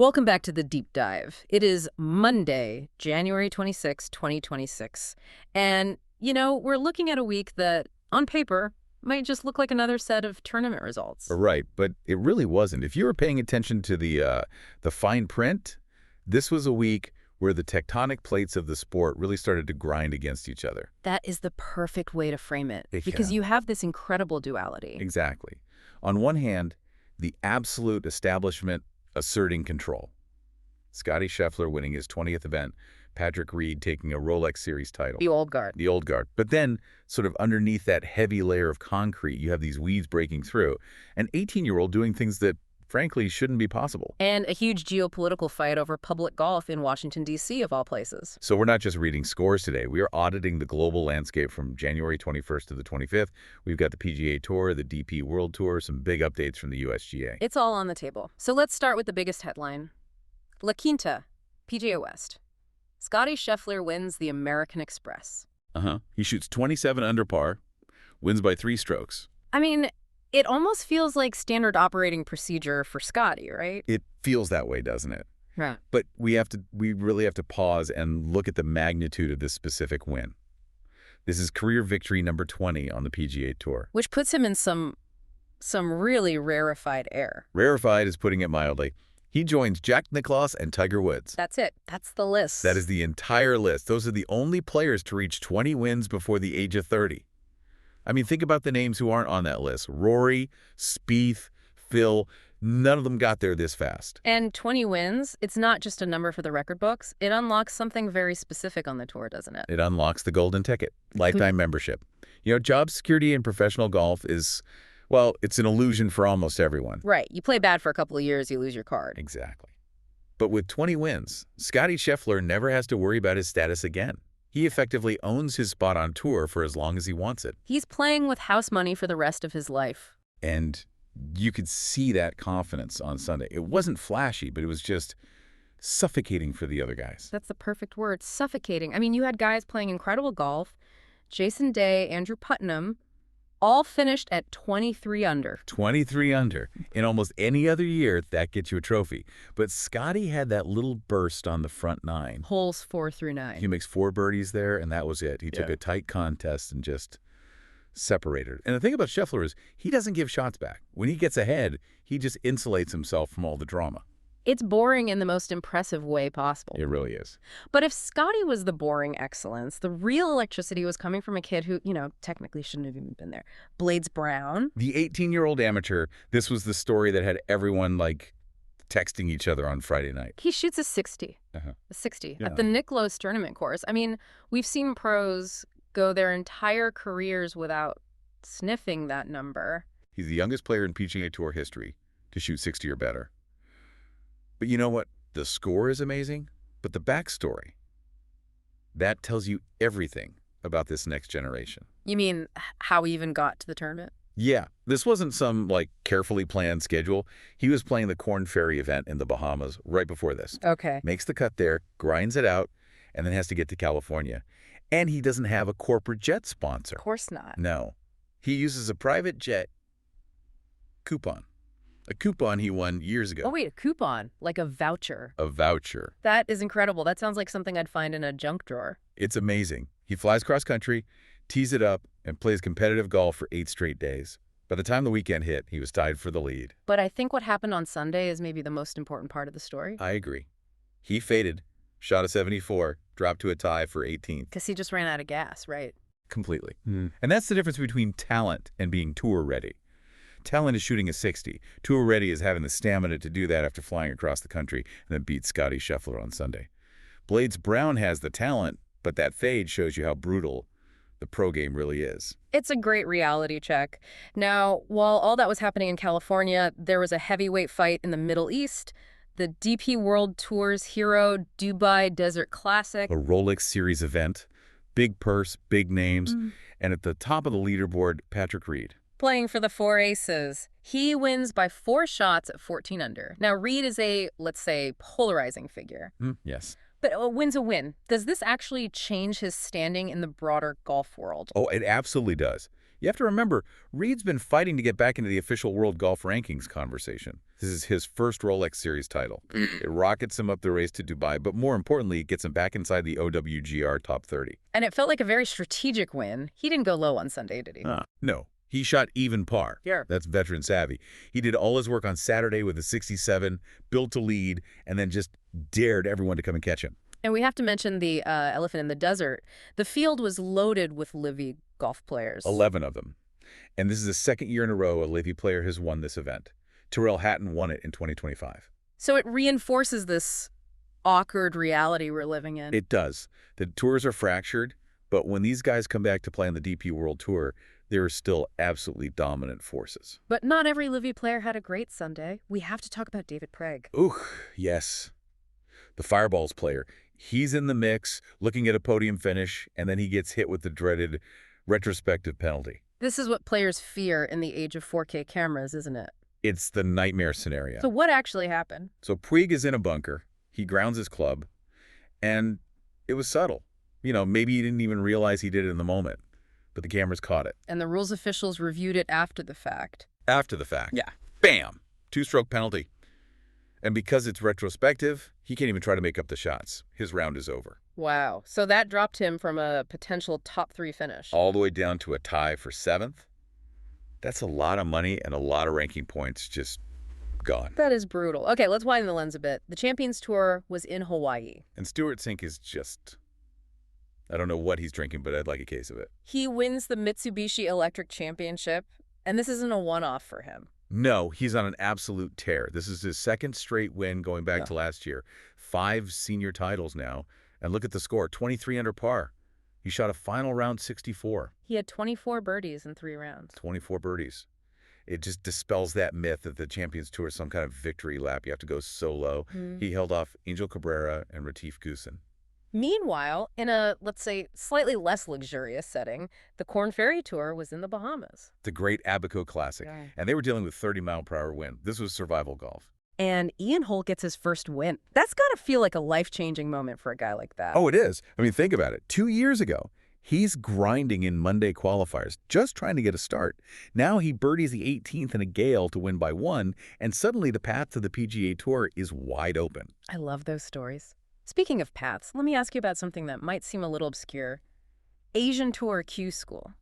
Welcome back to the Deep Dive. It is Monday, January 26, 2026. And, we're looking at a week that, on paper, might just look like another set of tournament results. Right, but it really wasn't. If you were paying attention to the fine print, this was a week where the tectonic plates of the sport really started to grind against each other. That is the perfect way to frame it, Yeah. because you have this incredible duality. Exactly. On one hand, the absolute establishment asserting control. Scottie Scheffler winning his 20th event, Patrick Reed taking a Rolex Series title. The old guard. The old guard. But then, sort of underneath that heavy layer of concrete, you have these weeds breaking through. An 18-year-old doing things that, frankly, shouldn't be possible. And a huge geopolitical fight over public golf in Washington, D.C., of all places. So we're not just reading scores today. We are auditing the global landscape from January 21st to the 25th. We've got the PGA Tour, the DP World Tour, some big updates from the USGA. It's all on the table. So let's start with the biggest headline. La Quinta, PGA West. Scottie Scheffler wins the American Express. He shoots 27 under par, wins by 3 strokes. I mean, it almost feels like standard operating procedure for Scottie, right? It feels that way, doesn't it? Yeah. But we really have to pause and look at the magnitude of this specific win. This is career victory number 20 on the PGA Tour. Which puts him in some really rarefied air. Rarefied is putting it mildly. He joins Jack Nicklaus and Tiger Woods. That's it. That's the list. That is the entire list. Those are the only players to reach 20 wins before the age of 30. I mean, think about the names who aren't on that list. Rory, Spieth, Phil, none of them got there this fast. And 20 wins, it's not just a number for the record books. It unlocks something very specific on the tour, doesn't it? It unlocks the golden ticket, lifetime membership. Job security in professional golf is, well, it's an illusion for almost everyone. Right. You play bad for a couple of years, you lose your card. Exactly. But with 20 wins, Scottie Scheffler never has to worry about his status again. He effectively owns his spot on tour for as long as he wants it. He's playing with house money for the rest of his life. And you could see that confidence on Sunday. It wasn't flashy, but it was just suffocating for the other guys. That's the perfect word, suffocating. I mean, you had guys playing incredible golf. Jason Day, Andrew Putnam, all finished at 23 under. 23 under. In almost any other year, that gets you a trophy. But Scottie had that little burst on the front 9. Holes 4 through 9. He makes 4 birdies there, and that was it. He took a tight contest and just separated. And the thing about Scheffler is he doesn't give shots back. When he gets ahead, he just insulates himself from all the drama. It's boring in the most impressive way possible. It really is. But if Scottie was the boring excellence, the real electricity was coming from a kid who, technically shouldn't have even been there. Blades Brown. The 18-year-old amateur, this was the story that had everyone, texting each other on Friday night. He shoots a 60. A 60 at the Nicklaus tournament course. I mean, we've seen pros go their entire careers without sniffing that number. He's the youngest player in PGA Tour history to shoot 60 or better. But you know what? The score is amazing, but the backstory, that tells you everything about this next generation. You mean how he even got to the tournament? Yeah. This wasn't some, carefully planned schedule. He was playing the Korn Ferry event in the Bahamas right before this. Okay. Makes the cut there, grinds it out, and then has to get to California. And he doesn't have a corporate jet sponsor. Of course not. No. He uses a private jet coupon. A coupon he won years ago. Oh, wait, a coupon, like a voucher. A voucher. That is incredible. That sounds like something I'd find in a junk drawer. It's amazing. He flies cross country, tees it up, and plays competitive golf for 8 straight days. By the time the weekend hit, he was tied for the lead. But I think what happened on Sunday is maybe the most important part of the story. I agree. He faded, shot a 74, dropped to a tie for 18th. Because he just ran out of gas, right? Completely. And that's the difference between talent and being tour ready. Talent is shooting a 60. Tour ready is having the stamina to do that after flying across the country and then beat Scottie Scheffler on Sunday. Blades Brown has the talent, but that fade shows you how brutal the pro game really is. It's a great reality check. Now, while all that was happening in California, there was a heavyweight fight in the Middle East. The DP World Tour's hero Dubai Desert Classic. A Rolex Series event, big purse, big names, and at the top of the leaderboard, Patrick Reed. Playing for the 4 aces. He wins by 4 shots at 14 under. Now, Reed is a, let's say, polarizing figure. Yes. But a win's a win. Does this actually change his standing in the broader golf world? Oh, it absolutely does. You have to remember, Reed's been fighting to get back into the official World Golf Rankings conversation. This is his first Rolex Series title. It rockets him up the race to Dubai, but more importantly, it gets him back inside the OWGR top 30. And it felt like a very strategic win. He didn't go low on Sunday, did he? No. He shot even par. Yeah. That's veteran savvy. He did all his work on Saturday with a 67, built to lead, and then just dared everyone to come and catch him. And we have to mention the elephant in the desert. The field was loaded with LIV Golf players. 11 of them. And this is the second year in a row a LIV player has won this event. Tyrrell Hatton won it in 2025. So it reinforces this awkward reality we're living in. It does. The tours are fractured, but when these guys come back to play on the DP World Tour, there are still absolutely dominant forces. But not every LIV player had a great Sunday. We have to talk about David Prague. Ooh, yes. The Fireballs player. He's in the mix, looking at a podium finish, and then he gets hit with the dreaded retrospective penalty. This is what players fear in the age of 4K cameras, isn't it? It's the nightmare scenario. So what actually happened? So Puig is in a bunker. He grounds his club, and it was subtle. You know, maybe he didn't even realize he did it in the moment, but the cameras caught it. And the rules officials reviewed it after the fact. After the fact. Yeah. Bam! 2-stroke penalty. And because it's retrospective, he can't even try to make up the shots. His round is over. Wow. So that dropped him from a potential top 3 finish. All the way down to a tie for 7th. That's a lot of money and a lot of ranking points just gone. That is brutal. Okay, let's widen the lens a bit. The Champions Tour was in Hawaii. And Stuart Sink is just... I don't know what he's drinking, but I'd like a case of it. He wins the Mitsubishi Electric Championship, and this isn't a one-off for him. No, he's on an absolute tear. This is his second straight win going back to last year. 5 senior titles now. And look at the score, 23 under par. He shot a final round 64. He had 24 birdies in 3 rounds. 24 birdies. It just dispels that myth that the Champions Tour is some kind of victory lap. You have to go solo. He held off Angel Cabrera and Retief Goosen. Meanwhile, in a, let's say, slightly less luxurious setting, the Korn Ferry Tour was in the Bahamas. The Great Abaco Classic. Yeah. And they were dealing with 30-mile-per-hour wind. This was survival golf. And Ian Holt gets his first win. That's got to feel like a life-changing moment for a guy like that. Oh, it is. I mean, think about it. 2 years ago, he's grinding in Monday qualifiers, just trying to get a start. Now he birdies the 18th in a gale to win by 1, and suddenly the path to the PGA Tour is wide open. I love those stories. Speaking of paths, let me ask you about something that might seem a little obscure. Asian Tour Q School.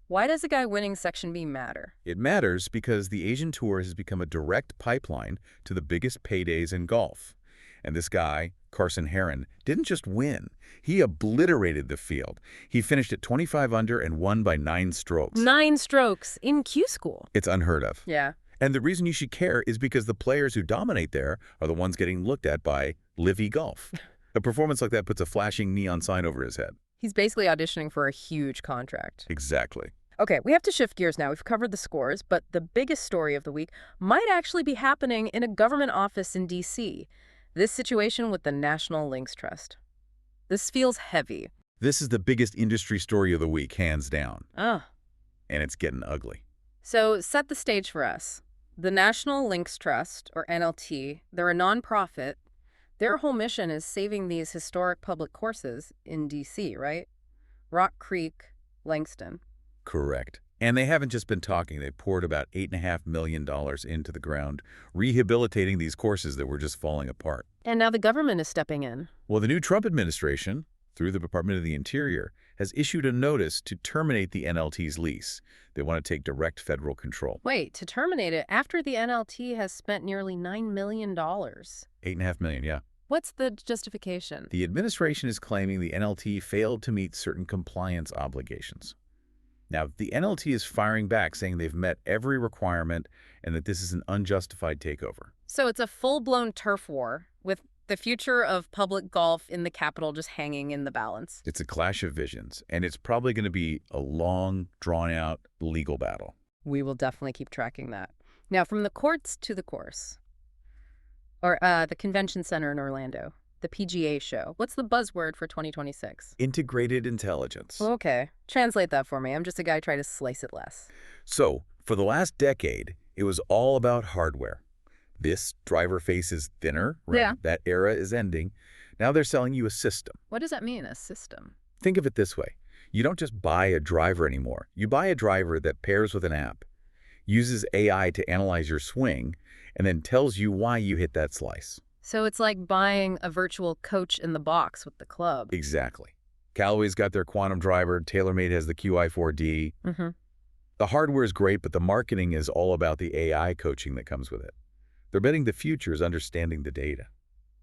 Why does a guy winning Section B matter? It matters because the Asian Tour has become a direct pipeline to the biggest paydays in golf. And this guy, Carson Heron, didn't just win. He obliterated the field. He finished at 25 under and won by 9 strokes. 9 strokes in Q School. It's unheard of. Yeah. And the reason you should care is because the players who dominate there are the ones getting looked at by LIV Golf. A performance like that puts a flashing neon sign over his head. He's basically auditioning for a huge contract. Exactly. Okay, we have to shift gears now. We've covered the scores, but the biggest story of the week might actually be happening in a government office in D.C. This situation with the National Links Trust. This feels heavy. This is the biggest industry story of the week, hands down. Oh. And it's getting ugly. So set the stage for us. The National Links Trust, or NLT, they're a nonprofit. Their whole mission is saving these historic public courses in D.C., right? Rock Creek, Langston. Correct. And they haven't just been talking. They poured about $8.5 million into the ground, rehabilitating these courses that were just falling apart. And now the government is stepping in. Well, the new Trump administration, through the Department of the Interior, has issued a notice to terminate the NLT's lease. They want to take direct federal control. Wait, to terminate it after the NLT has spent nearly $9 million. $8.5 million, yeah. What's the justification? The administration is claiming the NLT failed to meet certain compliance obligations. Now, the NLT is firing back, saying they've met every requirement and that this is an unjustified takeover. So it's a full-blown turf war with the future of public golf in the capital just hanging in the balance. It's a clash of visions, and it's probably going to be a long, drawn-out legal battle. We will definitely keep tracking that. Now, from the courts to the course, or the convention center in Orlando, the PGA show. What's the buzzword for 2026? Integrated intelligence. Okay. Translate that for me. I'm just a guy trying to slice it less. So, for the last decade, it was all about hardware. This driver face is thinner, right? Yeah. That era is ending. Now they're selling you a system. What does that mean, a system? Think of it this way. You don't just buy a driver anymore. You buy a driver that pairs with an app, uses AI to analyze your swing, and then tells you why you hit that slice. So it's like buying a virtual coach in the box with the club. Exactly. Callaway's got their quantum driver. TaylorMade has the QI4D. Mm-hmm. The hardware is great, but the marketing is all about the AI coaching that comes with it. They're betting the future is understanding the data.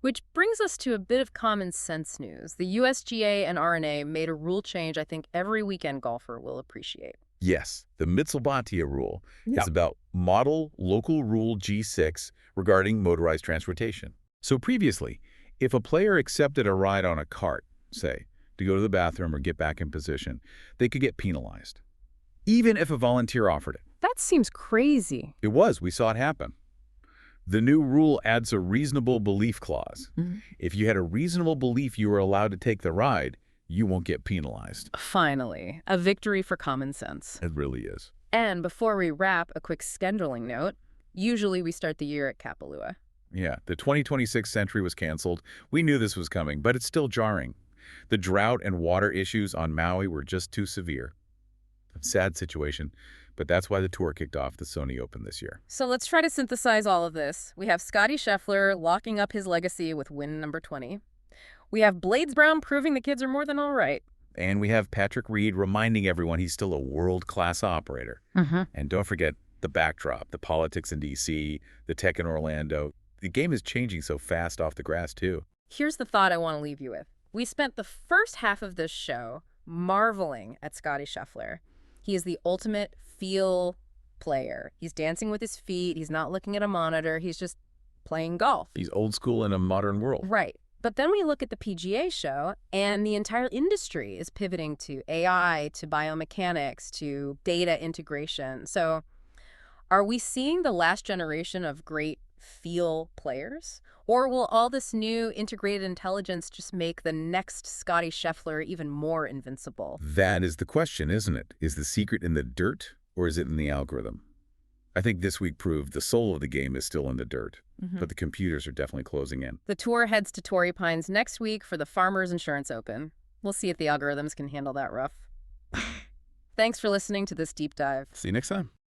Which brings us to a bit of common sense news. The USGA and RNA made a rule change I think every weekend golfer will appreciate. Yes, the Mitsubishi rule Yep. is about Model Local Rule G6 regarding motorized transportation. So previously, if a player accepted a ride on a cart, say, to go to the bathroom or get back in position, they could get penalized, even if a volunteer offered it. That seems crazy. We saw it happen. The new rule adds a reasonable belief clause. Mhm. If you had a reasonable belief you were allowed to take the ride, you won't get penalized. Finally, a victory for common sense. It really is. And before we wrap, a quick scheduling note. Usually we start the year at Kapalua. Yeah, the 2026 Sentry was canceled. We knew this was coming, but it's still jarring. The drought and water issues on Maui were just too severe. A sad situation, but that's why the tour kicked off the Sony Open this year. So let's try to synthesize all of this. We have Scottie Scheffler locking up his legacy with win number 20. We have Blades Brown proving the kids are more than all right. And we have Patrick Reed reminding everyone he's still a world-class operator. Mm-hmm. And don't forget the backdrop, the politics in D.C., the tech in Orlando. The game is changing so fast off the grass, too. Here's the thought I want to leave you with. We spent the first half of this show marveling at Scottie Scheffler. He is the ultimate feel player. He's dancing with his feet. He's not looking at a monitor. He's just playing golf. He's old school in a modern world. Right. But then we look at the PGA show, and the entire industry is pivoting to AI, to biomechanics, to data integration. So are we seeing the last generation of great feel players? Or will all this new integrated intelligence just make the next Scottie Scheffler even more invincible? That is the question, isn't it? Is the secret in the dirt, or is it in the algorithm? I think this week proved the soul of the game is still in the dirt, but the computers are definitely closing in. The tour heads to Torrey Pines next week for the Farmers Insurance Open. We'll see if the algorithms can handle that rough. Thanks for listening to this deep dive. See you next time.